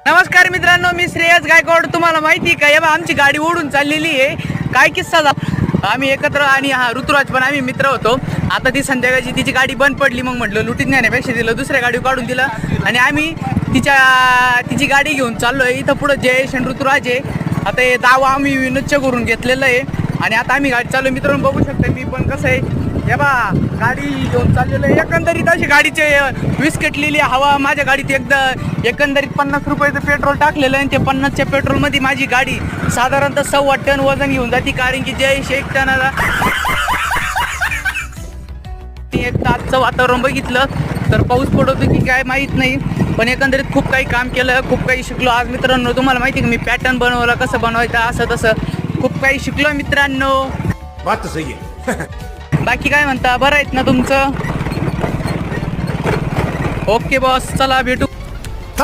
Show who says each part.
Speaker 1: नमस्कार मित्रांनो, मी श्रेयस गायकवाड. तुम्हाला माहिती का आमची गाडी ओढून चाललेली आहे. काय किस्सा झाला, आम्ही एकत्र आणि ऋतुराज पण आम्ही मित्र होतो. आता ती संध्याकाळची तिची गाडी बंद पडली. मग म्हटलं लुटीत नेण्यापेक्षा दिलं दुसऱ्या गाडी काढून दिलं आणि आम्ही तिची गाडी घेऊन चाललोय. इथं पुढं जयेश आणि ऋतुराज आहे. आता हे दावा आम्ही विनोदच्या करून घेतलेलं आहे आणि आता आम्ही गाडी चालू. मित्रांनो बघू शकता मी पण कसं आहे हे बा गाडी घेऊन चाललेलं आहे. एकंदरीत अशी गाडीचे विस्कटलेली हवा. माझ्या गाडीत एकंदरीत 50 रुपयाचं पेट्रोल टाकलेलं आहे आणि ते 50च्या पेट्रोलमध्ये माझी गाडी साधारणतः 1.25 टन वजन घेऊन जाते. कारण की जयेश 1 टनाला. एक आजचं वातावरण बघितलं तर पाऊस पडतो की काय माहीत नाही, पण एकंदरीत खूप काही काम केलं, खूप काही शिकलो आज. मित्रांनो तुम्हाला माहिती आहे की मी पॅटर्न बनवला, कसं बनवायचं असं तसं खूप काही शिकलो मित्रांनो.
Speaker 2: बात सही आहे.
Speaker 1: बाकी काय म्हणता, बरं आहेत ना तुमचं? ओके बॉस, चला भेटू.